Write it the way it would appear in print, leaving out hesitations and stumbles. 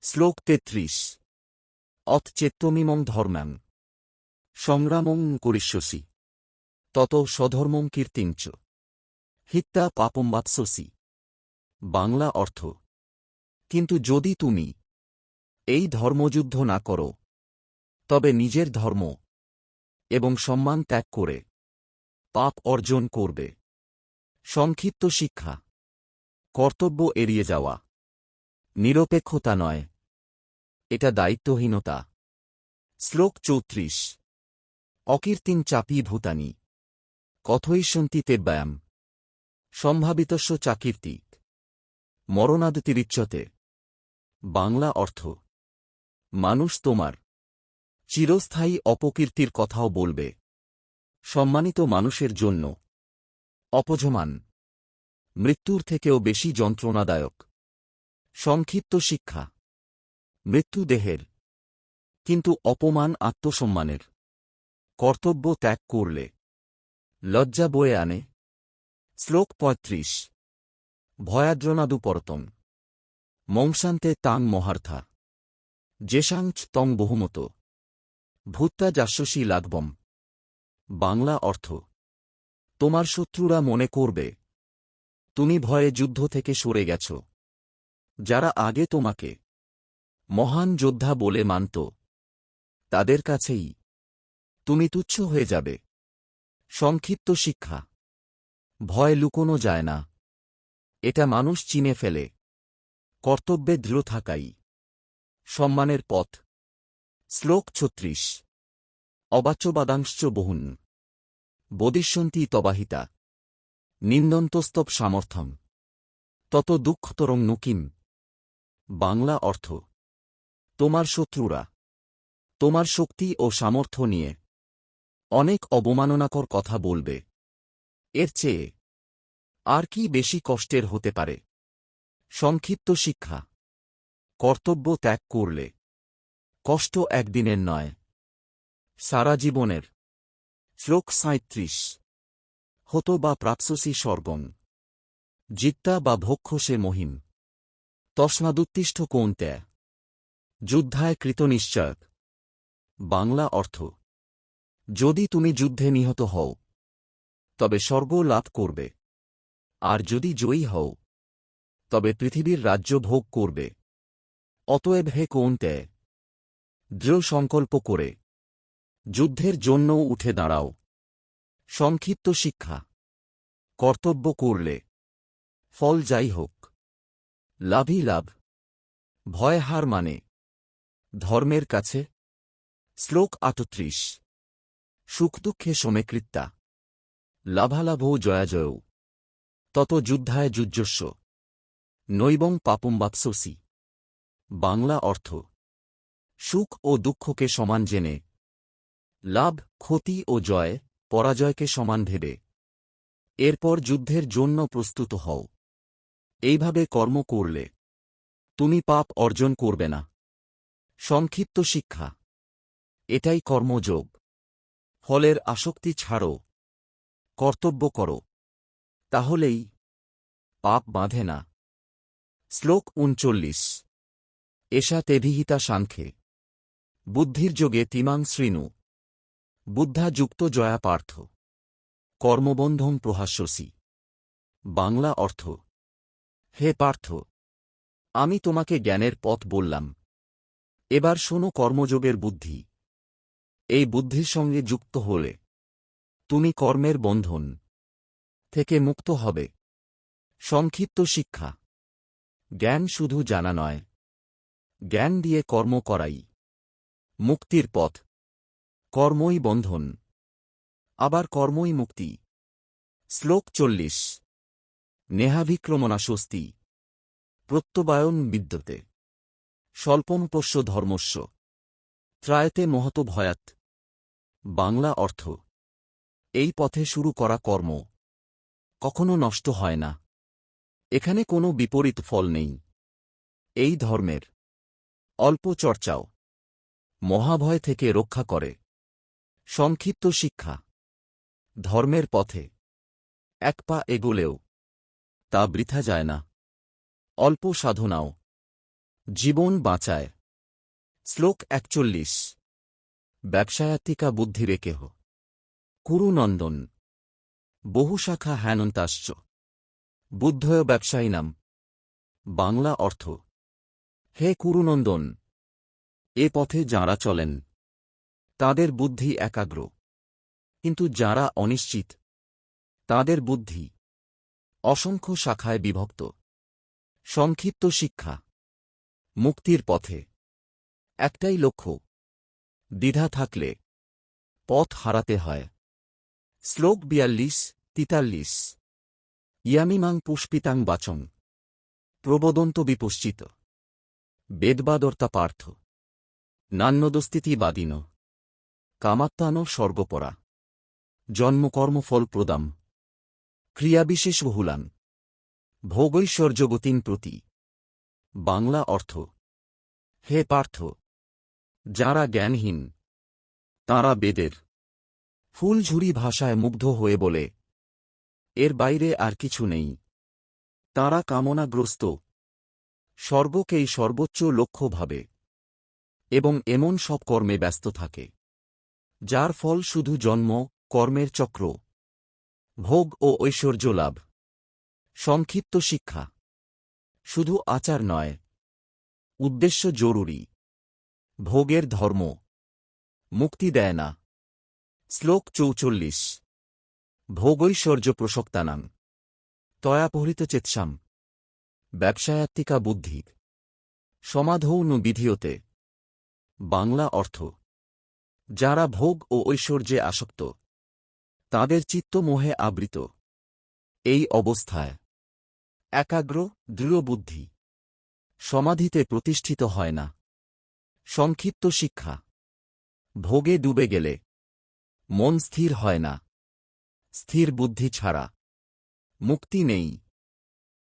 শ্লোক ৩৩। অথচেত্তমিমং ধর্ম্যাং সংগ্রামং করিষ্যসি তত স্বধর্মং কীর্তিঞ্চ হিত্বা পাপম বাপ্স্যসি। বাংলা অর্থ: কিন্তু যদি তুমি এই ধর্মযুদ্ধ না করো, তবে নিজের ধর্ম এবং সম্মান ত্যাগ করে পাপ অর্জন করবে। সংক্ষিপ্ত শিক্ষা: কর্তব্য এড়িয়ে যাওয়া নিরপেক্ষতা নয়, এটা দায়িত্বহীনতা। শ্লোক ৩৪। অকীর্তিং চাপি ভূতানি কথয়িষ্যন্তি তেব্যায়াম সম্ভাবিতস্য চাকীর্তিক মরণাদতিরিচ্যতে। বাংলা অর্থ: মানুষ তোমার চিরস্থায়ী অপকীর্তির কথাও বলবে। সম্মানিত মানুষের জন্য অপজমান মৃত্যুর থেকেও বেশি যন্ত্রণাদায়ক। সংক্ষিপ্ত শিক্ষা: মৃত্যু দেহের, কিন্তু অপমান আত্মসম্মানের। কর্তব্য ত্যাগ করলে লজ্জা বয়ে আনে। শ্লোক ৩৫। ভয়াদ্রনাদু পরতং মংসান্তে তাং মহার্থা যেষাংচ তং বহুমত ভূত্তা যাস্যসী লাঘবম। বাংলা অর্থ: তোমার শত্রুরা মনে করবে তুমি ভয়ে যুদ্ধ থেকে সরে গেছ। যারা আগে তোমাকে মহান যোদ্ধা বলে মানত, তাদের কাছেই তুমি তুচ্ছ হয়ে যাবে। সংক্ষিপ্ত শিক্ষা: ভয় লুকোনো যায় না, এটা মানুষ চিনে ফেলে। কর্তব্যে দৃঢ় থাকাই সম্মানের পথ। শ্লোক ৩৬। অবাচ্যবাদাংশ্চ বহুন বদিষ্যন্তি তবাহিতা নিন্দন্তস্তব সামর্থ্যম তত দুঃখতরং নুকিম। বাংলা অর্থ: তোমার শত্রুরা তোমার শক্তি ও সামর্থ্য নিয়ে অনেক অবমাননাকর কথা বলবে। এর চেয়ে আর কি বেশি কষ্টের হতে পারে। সংক্ষিপ্ত শিক্ষা: কর্তব্য ত্যাগ করলে কষ্ট একদিনের নয়, সারা জীবনের। শ্লোক ৩৭। হত বা প্রাপ্স্যসি স্বর্গং জিত্তা বা ভক্ষসে মহিম তস্মাদুত্তিষ্ঠ কৌন্তেয় যুদ্ধায় কৃতনিশ্চয়ক। বাংলা অর্থ: যদি তুমি যুদ্ধে নিহত হও, তবে স্বর্গ লাভ করবে, আর যদি জয়ী হও, তবে পৃথিবীর রাজ্য ভোগ করবে। অতএব হে কৌন্তেয়, দৃঢ় সংকল্প করে যুদ্ধের জন্যও উঠে দাঁড়াও। সংক্ষিপ্ত শিক্ষা: কর্তব্য করলে ফল যাই হোক, লাভই লাভ। ভয় হার মানে ধর্মের কাছে। শ্লোক ৩৮। সুখদুঃখে সমেকৃত্যা লাভালাভৌ জয়াজয়ৌ তত যুদ্ধায় যুজ্যস্য নৈবং পাপম বাপ্স্যসি। বাংলা অর্থ: সুখ ও দুঃখকে সমান জেনে, লাভ, ক্ষতি ও জয়, পরাজয়কে সমান ভেবে এরপর যুদ্ধের জন্য প্রস্তুত হও। এইভাবে কর্ম করলে তুমি পাপ অর্জন করবে না। সংক্ষিপ্ত শিক্ষা: এটাই কর্মযোগ। ফলের আসক্তি ছাড়ো, কর্তব্য করো, তাহলেই পাপ বাঁধে না। শ্লোক ৩৯। এষা তেভিহিতা সাংখ্যে বুদ্ধির যোগে তিমাং শৃণু বুদ্ধা যুক্ত জয়া পার্থ কর্মবন্ধং প্রহাস্যসি। বাংলা অর্থ: হে পার্থ, আমি তোমাকে জ্ঞানের পথ বললাম, এবার শোনো কর্মযোগের বুদ্ধি। এই বুদ্ধির সঙ্গে যুক্ত হলে তুমি কর্মের বন্ধন থেকে মুক্ত হবে। সংক্ষিপ্ত শিক্ষা: জ্ঞান শুধু জানা নয়, জ্ঞান দিয়ে কর্ম করাই মুক্তির পথ। কর্মই বন্ধন, আবার কর্মই মুক্তি। শ্লোক ৪০। নেহাভিক্রমণা স্বস্তি প্রত্যবায়ন বিদ্যতে স্বল্পমপস্য ধর্মস্য ত্রায়তে মহত ভয়াৎ। বাংলা অর্থ: এই পথে শুরু করা কর্ম কখনো নষ্ট হয় না, এখানে কোনো বিপরীত ফল নেই। এই ধর্মের অল্প চর্চাও মহাভয় থেকে রক্ষা করে। সংক্ষিপ্ত শিক্ষা: ধর্মের পথে এক পা এগোলেও তা বৃথা যায় না। অল্প সাধনাও জীবন বাঁচায়। শ্লোক 41। ব্যবসায়াত্মিকা বুদ্ধিরেকেহ কুরুনন্দন বহুশাখা হ্যানন্তাশ্চ বুদ্ধয় ব্যবসায়িনাম। বাংলা অর্থ: হে কুরুনন্দন, এ পথে যাঁরা চলেন তাঁদের বুদ্ধি একাগ্র, কিন্তু যাঁরা অনিশ্চিত তাঁদের বুদ্ধি অসংখ্য শাখায় বিভক্ত। সংক্ষিপ্ত শিক্ষা: মুক্তির পথে একটাই লক্ষ্য, দ্বিধা থাকলে পথ হারাতে হয়। শ্লোক 42-43। ইয়ামিমাং পুষ্পিতাং বাচং প্রবদন্ত বিপুশ্চিত বেদবাদর্তা পার্থ নান্যদস্তিতিবাদিন কামাত্মান স্বর্গপরা জন্মকর্মফলপ্রদাম ক্রিয়াবিশেষবহুলান ভোগৈশ্বর্যবতীন প্রতি। বাংলা অর্থ: হে পার্থ, যাঁরা জ্ঞানহীন তাঁরা বেদের ফুলঝুরি ভাষায় মুগ্ধ হয়ে বলে, এর বাইরে আর কিছু নেই। তাঁরা কামনাগ্রস্ত, স্বর্গকেই সর্বোচ্চ লক্ষ্য ভাবে এবং এমন সব কর্মে ব্যস্ত থাকে যার ফল শুধু জন্ম, কর্মের চক্র, ভোগ ও ঐশ্বর্য লাভ। সংক্ষিপ্ত শিক্ষা: শুধু আচার নয়, উদ্দেশ্য জরুরি। ভোগের ধর্ম মুক্তি দেয় না। শ্লোক 44। ভোগৈশ্বর্য প্রসক্তানাং তয়াপহৃতচেতসাম ব্যবসায়াত্মিকা বুদ্ধির সমাধৌ নু বিধীয়তে। বাংলা অর্থ: যারা ভোগ ও ঐশ্বর্যে আসক্ত তাদের চিত্ত মোহে আবৃত। এই অবস্থায় একাগ্র, দৃঢ় বুদ্ধি সমাধিতে প্রতিষ্ঠিত হয় না। সংক্ষিপ্ত শিক্ষা: ভোগে ডুবে গেলে মন স্থির হয় না। স্থির বুদ্ধি ছাড়া মুক্তি নেই।